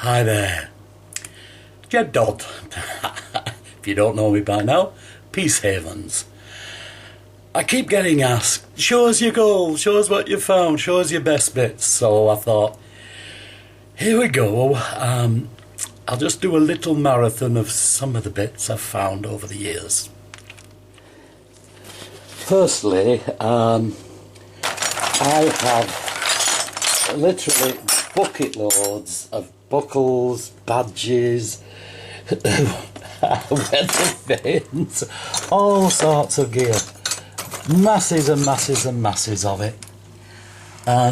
Hi there, Jed Dodd. If you don't know me by now, Peace Havens. I keep getting asked, show us your goals, show us what you found, show us your best bits. So I thought, here we go. I'll just do a little marathon of some of the bits I've found over the years. Firstly, I have literally bucket loads of buckles, badges, weather vanes, all sorts of gear. Masses and masses and masses of it.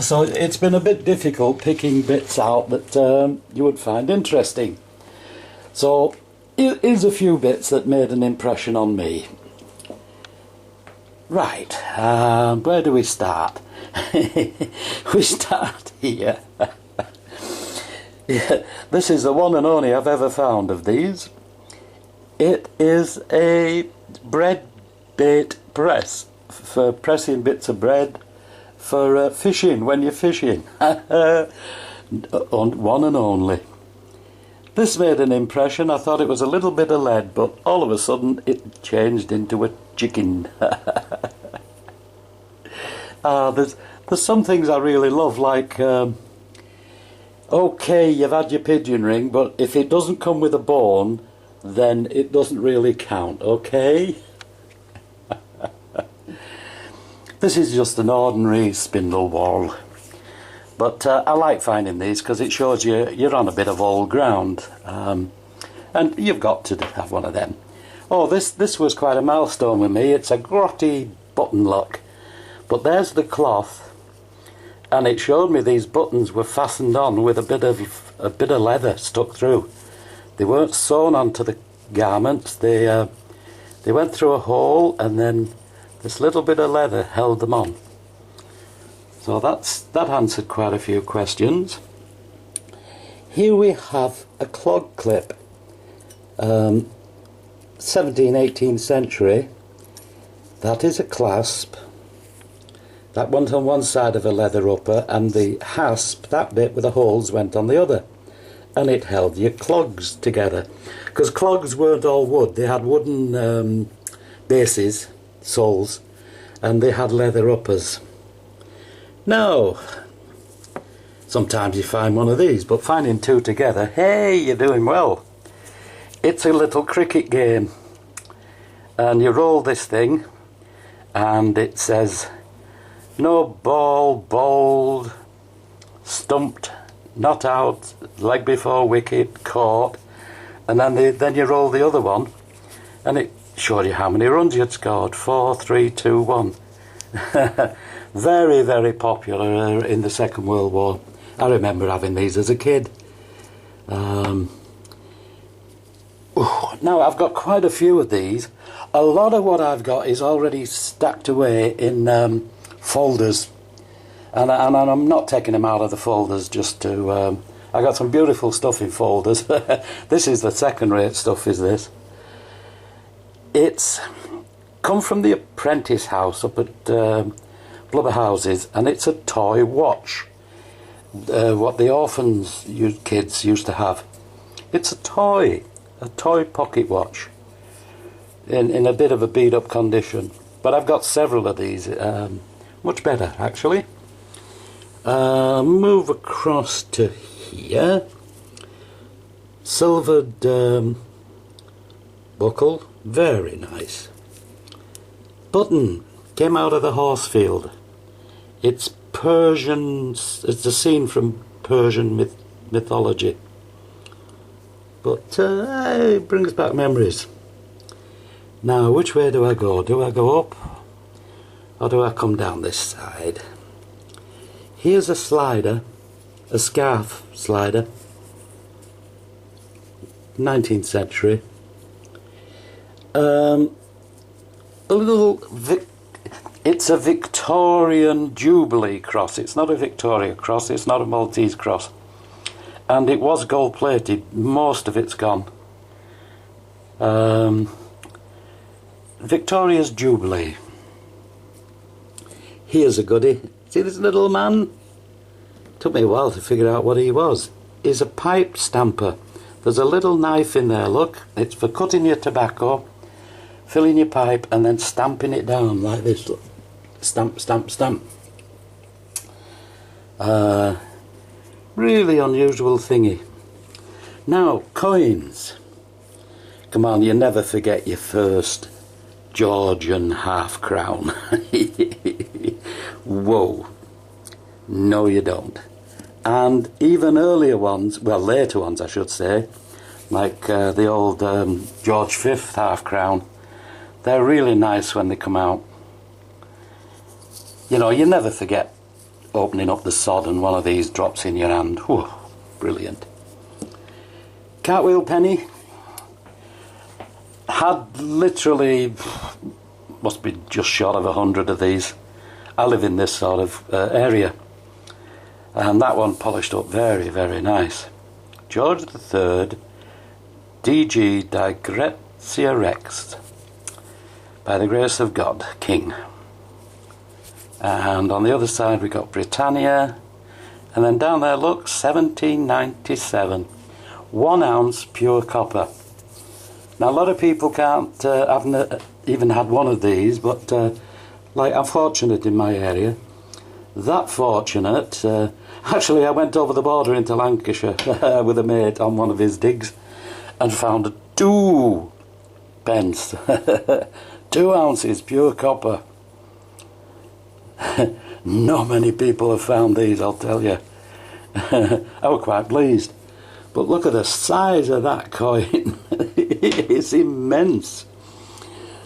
So it's been a bit difficult picking bits out that you would find interesting. So here's a few bits that made an impression on me. Right, where do we start? We start here. Yeah, this is the one and only I've ever found of these. It is a bread bait press for pressing bits of bread for fishing when you're fishing. One and only. This made an impression. I thought it was a little bit of lead, but all of a sudden it changed into a chicken. There's some things I really love, like okay, you've had your pigeon ring, but if it doesn't come with a bone, then it doesn't really count, okay? This is just an ordinary spindle whorl, but I like finding these because it shows you're on a bit of old ground, and you've got to have one of them. Oh, this was quite a milestone with me. It's a grotty button lock, but there's the cloth, and it showed me these buttons were fastened on with a bit of leather stuck through. They weren't sewn onto the garments. They went through a hole, and then this little bit of leather held them on. So that answered quite a few questions. Here we have a clog clip, 17th, 18th century. That is a clasp. That went on one side of a leather upper, and the hasp, that bit with the holes, went on the other. And it held your clogs together. Because clogs weren't all wood. They had wooden bases, soles, and they had leather uppers. Now, sometimes you find one of these, but finding two together, hey, you're doing well. It's a little cricket game. And you roll this thing, and it says, no ball, bowled, stumped, not out, leg before wicket, caught, and then you roll the other one, and it showed you how many runs you'd scored. 4, 3, 2, 1. Very, very popular in the Second World War. I remember having these as a kid. Now I've got quite a few of these. A lot of what I've got is already stacked away in folders, and I'm not taking them out of the folders just to I got some beautiful stuff in folders. This is the second rate stuff, is this. It's come from the apprentice house up at Blubber Houses, and it's a toy watch, what the orphans kids used to have. It's a toy pocket watch in a bit of a beat up condition, but I've got several of these. Much better, actually. Move across to here. Silvered buckle, very nice. Button came out of the horse field. It's Persian. It's a scene from Persian mythology, but it brings back memories. Now, which way do I go? Do I go up, or do I come down this side? Here's a slider, a scarf slider, 19th century. It's a Victorian Jubilee cross. It's not a Victoria cross, it's not a Maltese cross. And it was gold plated, most of it's gone. Victoria's Jubilee. Here's a goodie. See this little man? Took me a while to figure out what he was. is a pipe stamper. There's a little knife in there, look. It's for cutting your tobacco, filling your pipe and then stamping it down like this. Look. Stamp, stamp, stamp. Really unusual thingy. Now, coins. Come on, you never forget your first Georgian half crown. Whoa. No, you don't. And even earlier ones, well, later ones I should say, like the old George V half crown, they're really nice when they come out. You know, you never forget opening up the sod and one of these drops in your hand. Whew, brilliant. Cartwheel penny. Had literally, must be just short of 100 of these. I live in this sort of area. And that one polished up very, very nice. George III, DG Digretia Rex. By the grace of God, King. And on the other side we got Britannia, and then down there, look, 1797, 1 ounce pure copper. Now a lot of people can't haven't even had one of these, but like I'm fortunate in my area. That fortunate. Actually, I went over the border into Lancashire with a mate on one of his digs, and found 2 pence, 2 ounces pure copper. Not many people have found these, I'll tell you. I was quite pleased. But look at the size of that coin. It's immense.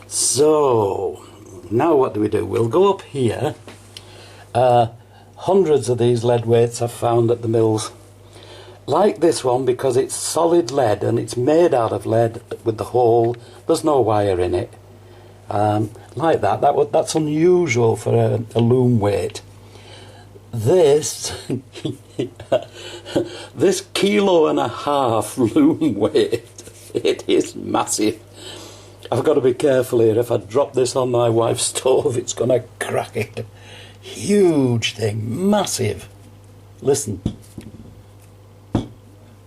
So, now what do? We'll go up here. Hundreds of these lead weights I've found at the mills. Like this one, because it's solid lead and it's made out of lead with the hole. There's no wire in it. Like that's unusual for a loom weight. This this 1.5 kilos loom weight, it is massive. I've got to be careful here. If I drop this on my wife's stove, it's going to crack it. Huge thing, massive. Listen.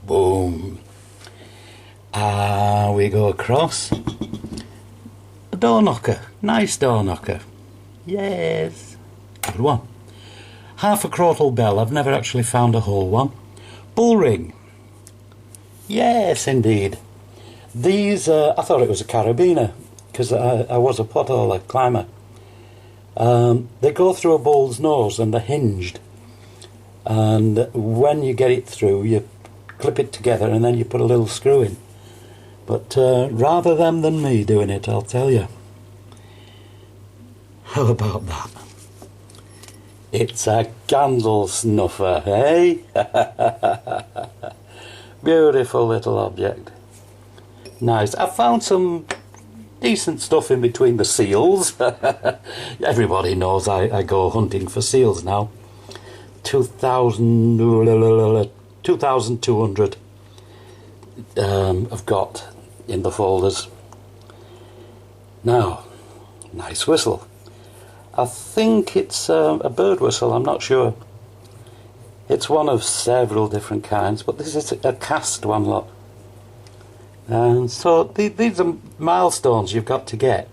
Boom. We go across. A door knocker, nice door knocker. Yes. Good one. Half a crotal bell, I've never actually found a whole one. Bull ring. Yes, indeed. These, I thought it was a carabiner, because I was a potholer climber. They go through a bull's nose and they're hinged. And when you get it through, you clip it together and then you put a little screw in. But rather them than me doing it, I'll tell you. How about that? It's a candle snuffer, eh? Beautiful little object. Nice. I found some decent stuff in between the seals. Everybody knows I go hunting for seals now. 2,200 I've got in the folders. Now, nice whistle. I think it's a bird whistle, I'm not sure. It's one of several different kinds, but this is a cast one, look. And so these are milestones you've got to get.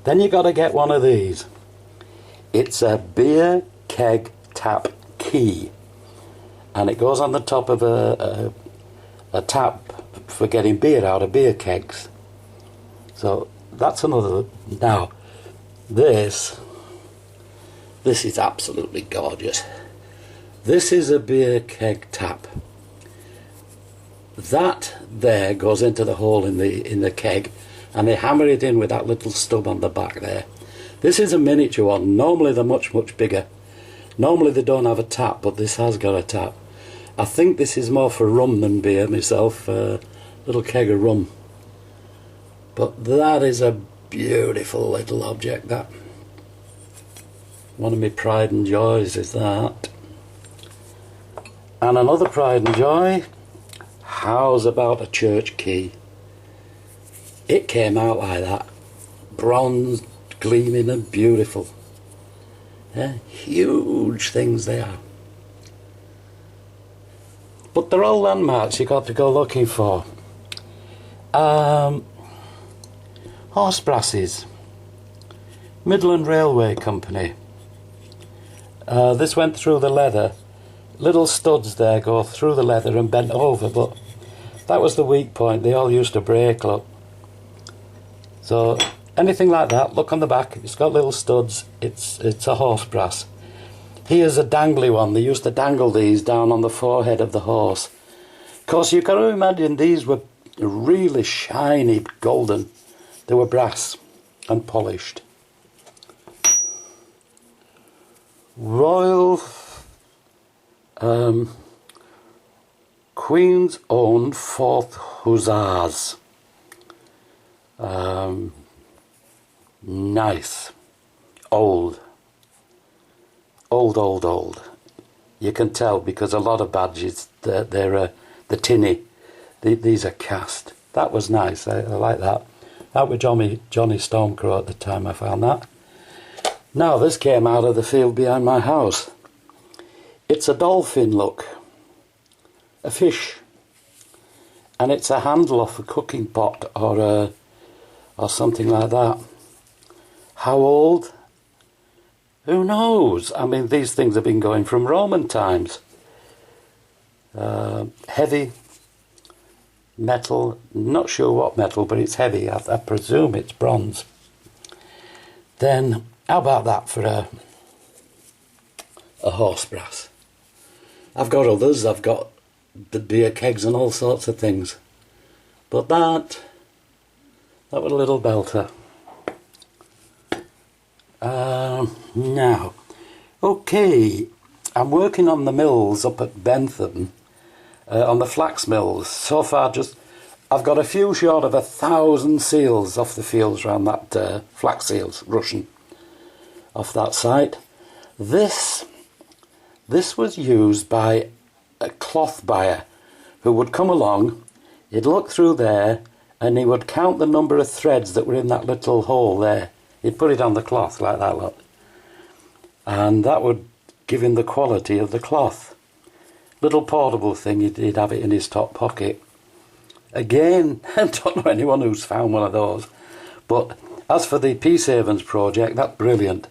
Then you've got to get one of these. It's a beer keg tap key. And it goes on the top of a tap for getting beer out of beer kegs. So that's another. Now, this is absolutely gorgeous. This is a beer keg tap. That there goes into the hole in the keg, and they hammer it in with that little stub on the back there. This is a miniature one. Normally they're much bigger. Normally they don't have a tap, but this has got a tap. I think this is more for rum than beer myself. Little keg of rum. But that is a beautiful little object, that. One of my pride and joys is that. And another pride and joy, how's about a church key? It came out like that. Bronze, gleaming and beautiful. Yeah, huge things they are. But they're all landmarks you got to go looking for. Horse brasses. Midland Railway Company. This went through the leather. Little studs there go through the leather and bent over, but that was the weak point. They all used to break, look. So anything like that, look on the back, it's got little studs, it's a horse brass. Here's a dangly one. They used to dangle these down on the forehead of the horse. Of course, you can imagine these were really shiny, golden. They were brass and polished. Royal Queen's Own 4th Hussars. Nice. Old. Old. You can tell because a lot of badges, they're the tinny. These are cast. That was nice. I like that. That was Johnny Stormcrow at the time I found that. Now this came out of the field behind my house. It's a dolphin, look. A fish. And it's a handle off a cooking pot or something like that. How old? Who knows? I mean, these things have been going from Roman times. Heavy metal, not sure what metal, but it's heavy. I presume it's bronze. Then, how about that for a horse brass? I've got others. I've got the beer kegs and all sorts of things. But that was a little belter. Now, okay, I'm working on the mills up at Bentham, on the flax mills. So far, I've got a few short of 1,000 seals off the fields around that, flax seals, Russian, off that site. This was used by a cloth buyer who would come along, he'd look through there, and he would count the number of threads that were in that little hole there. He'd put it on the cloth like that, look. And that would give him the quality of the cloth. Little portable thing, he'd have it in his top pocket. Again, I don't know anyone who's found one of those. But as for the Peace Havens project, that's brilliant.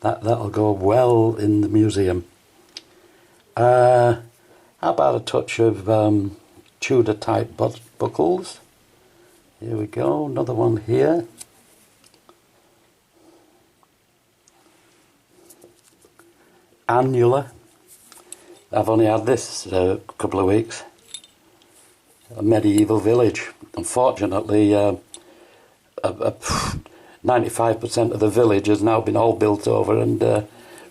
That'll go well in the museum. How about a touch of Tudor type buckles? Here we go, another one here. Annular. I've only had this a couple of weeks. A medieval village. Unfortunately, 95% of the village has now been all built over and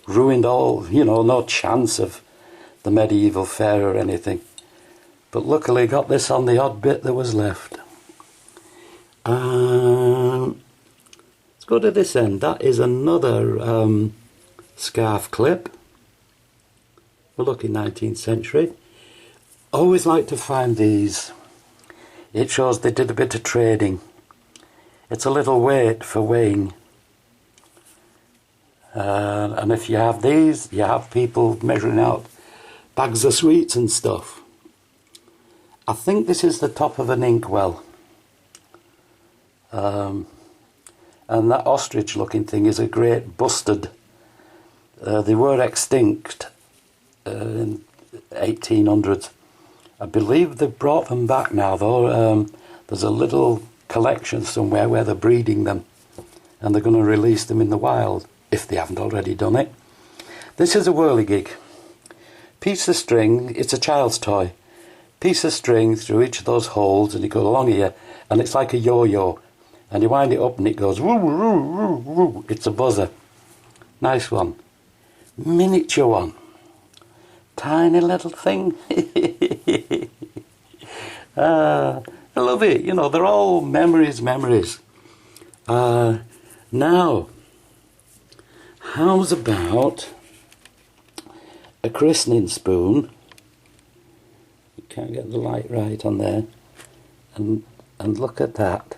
ruined all, no chance of the medieval fair or anything. But luckily got this on the odd bit that was left. Let's go to this end. That is another scarf clip. We're looking 19th century. Always like to find these. It shows they did a bit of trading. It's a little weight for weighing. And if you have these, you have people measuring out bags of sweets and stuff. I think this is the top of an inkwell. And that ostrich looking thing is a great bustard. They were extinct in 1800s. I believe they've brought them back now though. There's a little collection somewhere where they're breeding them and they're going to release them in the wild if they haven't already done it. This is a whirligig. Piece of string, it's a child's toy. Piece of string through each of those holes and you go along here and it's like a yo-yo and you wind it up and it goes woo woo woo woo. It's a buzzer. Nice one. Miniature one. Tiny little thing. I love it. They're all memories. Now, how's about a christening spoon? You can't get the light right on there. And look at that.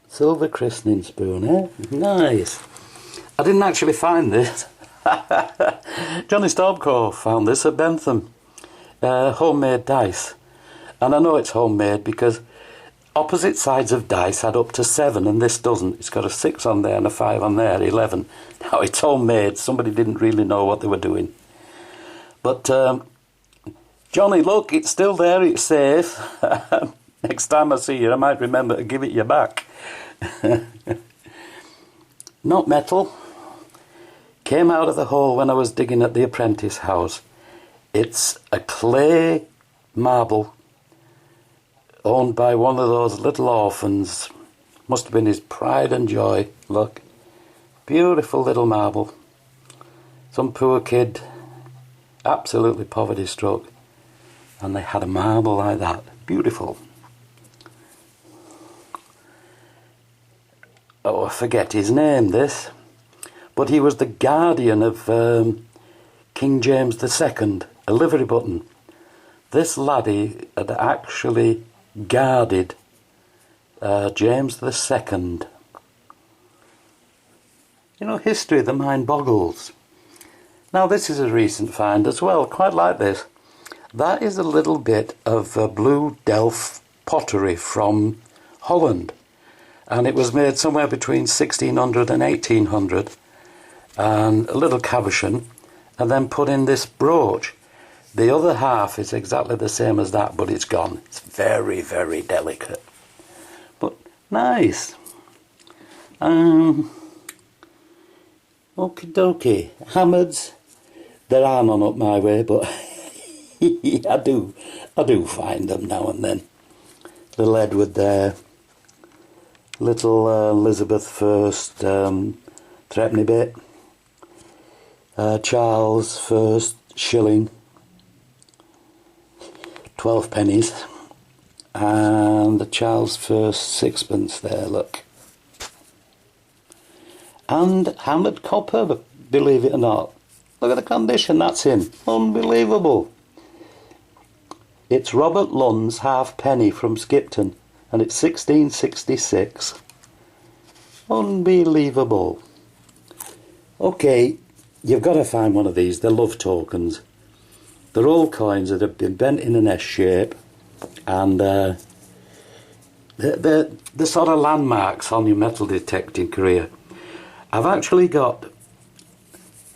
Silver christening spoon, eh? Nice. I didn't actually find this. Johnny Stormcore found this at Bentham. Homemade dice. And I know it's homemade because opposite sides of dice add up to 7 and this doesn't. It's got a 6 on there and a 5 on there, 11. Now it's homemade. Somebody didn't really know what they were doing. But Johnny, look, it's still there. It's safe. Next time I see you, I might remember to give it you back. Not metal. Came out of the hole when I was digging at the apprentice house. It's a clay marble owned by one of those little orphans. Must have been his pride and joy. Look, beautiful little marble. Some poor kid, absolutely poverty struck, and they had a marble like that. Beautiful. Oh, I forget his name, this, but he was the guardian of King James II, a livery button. This laddie had actually guarded James II. You know, history, the mind boggles. Now this is a recent find as well, quite like this. That is a little bit of blue delft pottery from Holland. And it was made somewhere between 1600 and 1800. And a little cabochon, and then put in this brooch. The other half is exactly the same as that, but it's gone. It's very, very delicate. But nice. Okie dokie. Hammered. There are none up my way, but I do find them now and then. Little Edward there. Little Elizabeth first threepenny bit. Charles first shilling. 12 pennies. And the Charles first sixpence there, look. And hammered copper, believe it or not. Look at the condition that's in. Unbelievable. It's Robert Lund's halfpenny from Skipton, and it's 1666. Unbelievable. Okay, you've got to find one of these. They're love tokens. They're all coins that have been bent in an S shape, and they're sort of landmarks on your metal detecting career. I've actually got,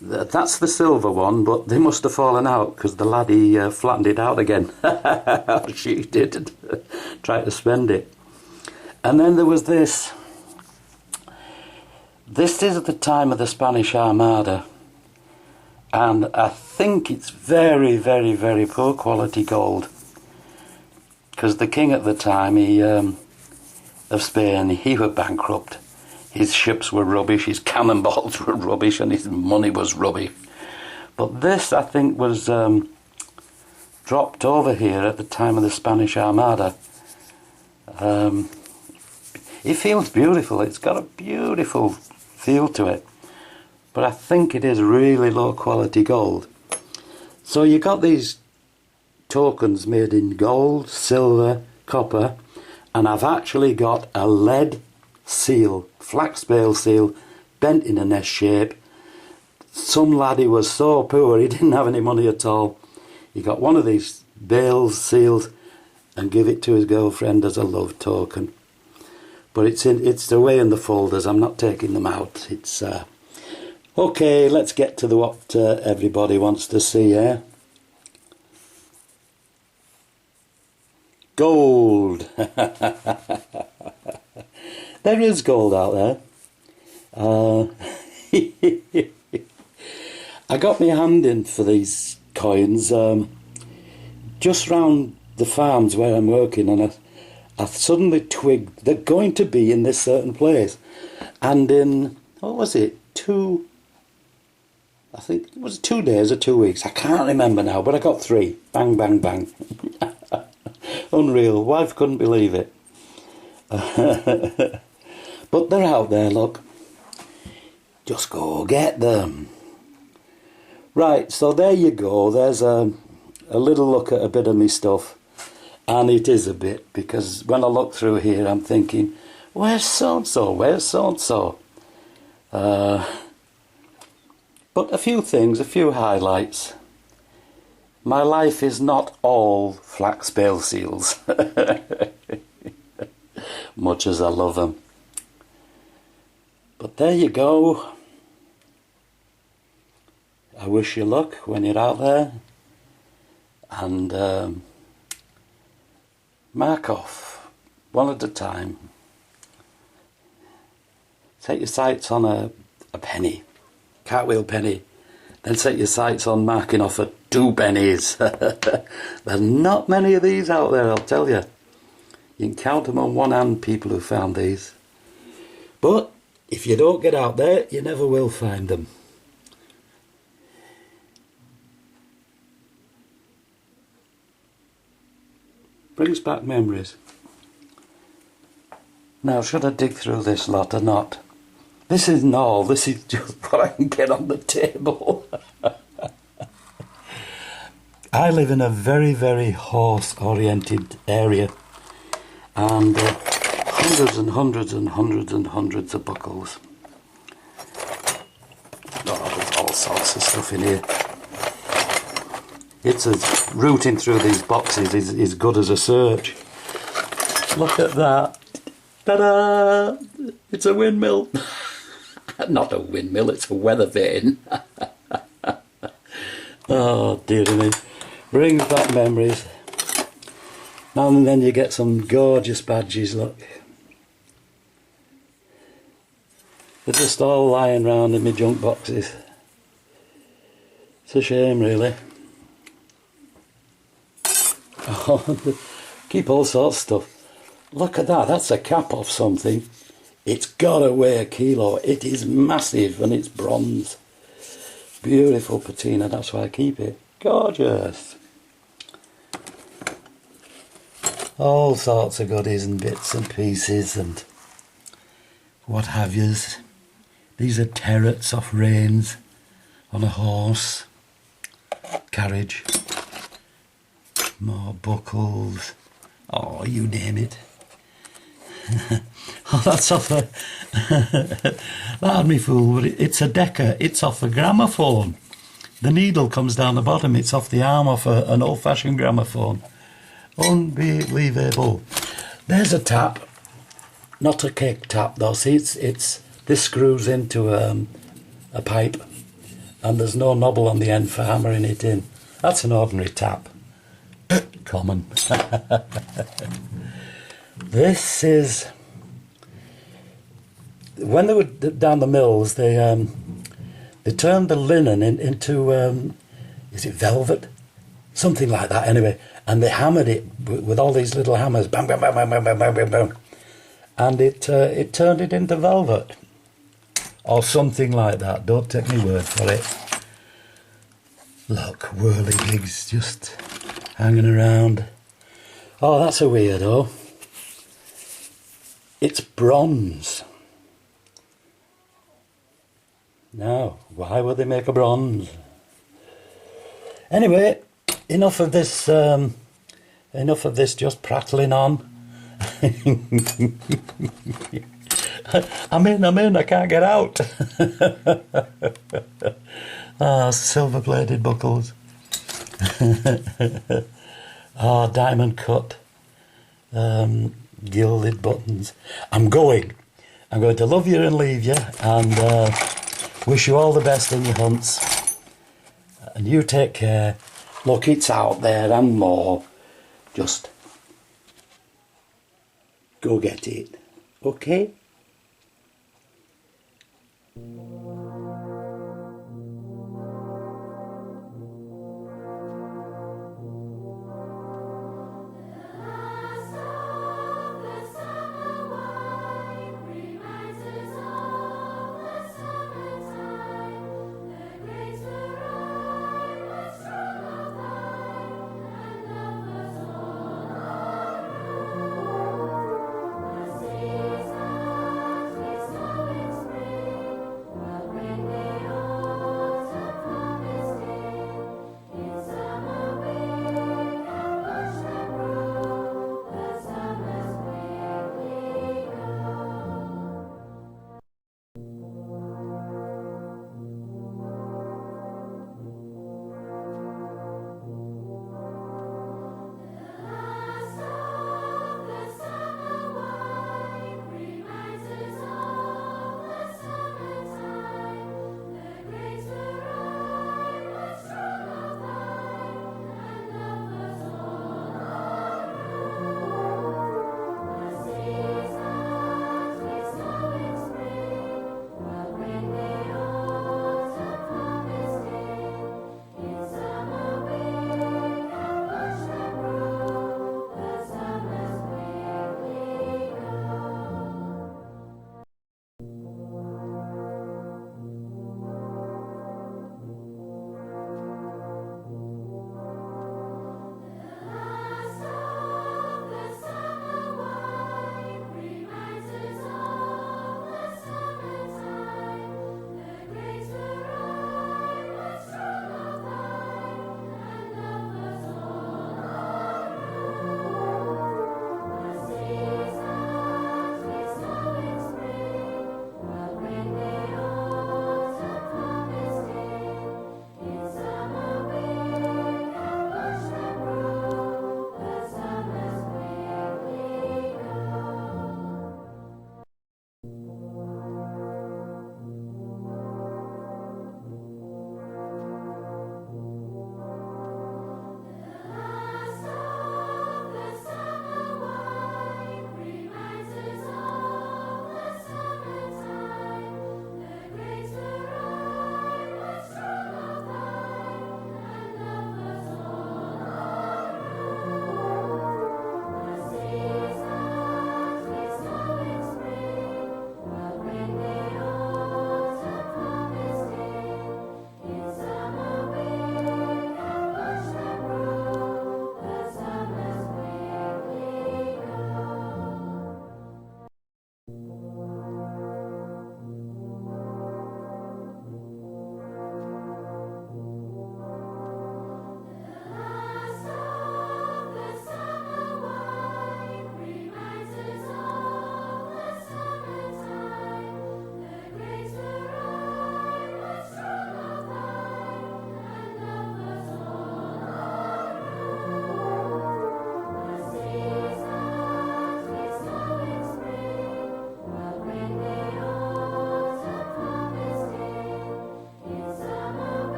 that's the silver one, but they must have fallen out because the laddie flattened it out again. She did. Try to spend it. And then there was this. This is at the time of the Spanish Armada. And I think it's very, very, very poor quality gold. Because the king at the time, of Spain, he was bankrupt. His ships were rubbish, his cannonballs were rubbish, and his money was rubbish. But this, I think, was dropped over here at the time of the Spanish Armada. It feels beautiful. It's got a beautiful feel to it. But I think it is really low quality gold. So you got these tokens made in gold, silver, copper, and I've actually got a lead seal, flax bale seal, bent in an S shape. Some laddie was so poor he didn't have any money at all. He got one of these bales, seals, and give it to his girlfriend as a love token. But it's away in the folders. I'm not taking them out. It's okay. Let's get to what everybody wants to see. Eh? Gold. There is gold out there. I got my hand in for these coins just round the farms where I'm working, and I suddenly twigged they're going to be in this certain place. And in, what was it, I think it was 2 days or 2 weeks, I can't remember now, but I got 3. Bang, bang, bang. Unreal. Wife couldn't believe it. But they're out there, look. Just go get them. Right, so there you go. There's a little look at a bit of me stuff. And it is a bit, because when I look through here, I'm thinking, where's so-and-so? Where's so-and-so? But a few things, a few highlights. My life is not all flax bale seals, much as I love them. But there you go. I wish you luck when you're out there. And mark off, one at a time. Set your sights on a penny, cartwheel penny. Then set your sights on marking off at 2 pennies. There's not many of these out there, I'll tell you. You can count them on one hand, people who found these. But if you don't get out there, you never will find them. Brings back memories. Now, should I dig through this lot or not? This isn't all, this is just what I can get on the table. I live in a very, very horse-oriented area, and hundreds and hundreds and hundreds and hundreds of buckles. Oh, there's all sorts of stuff in here. It's as rooting through these boxes is good as a search. Look at that. Ta-da! It's a windmill. Not a windmill, it's a weather vane. Oh, dear me. Brings back memories. Now and then you get some gorgeous badges, look. They're just all lying around in my junk boxes. It's a shame, really. Oh, keep all sorts of stuff. Look at that, that's a cap off something. It's got to weigh 1 kilo. It is massive and it's bronze. Beautiful patina, that's why I keep it. Gorgeous. All sorts of goodies and bits and pieces and what have yous. These are terrets off reins on a horse. Carriage. More buckles. Oh, you name it. Oh, that's off a... that had me fooled, but it's a Decca. It's off a gramophone. The needle comes down the bottom. It's off the arm of an old-fashioned gramophone. Unbelievable. There's a tap. Not a cake tap, though. See, this screws into a pipe, and there's no knobble on the end for hammering it in. That's an ordinary tap. Common. This is... When they were down the mills, they turned the linen into, is it velvet? Something like that, anyway. And they hammered it with all these little hammers. Bang, bang, bang, bang, bang, bang, bang, bang, bang. And it turned it into velvet. Or something like that. Don't take my word for it. Look, whirligigs just hanging around. Oh, that's a weirdo. It's bronze. Now, why would they make a bronze? Anyway, enough of this just prattling on. I'm in, I can't get out. Ah, silver-plated buckles. Ah, diamond cut. Gilded buttons. I'm going to love you and leave you, and wish you all the best in your hunts. And you take care. Look, it's out there and more. Just go get it. Okay?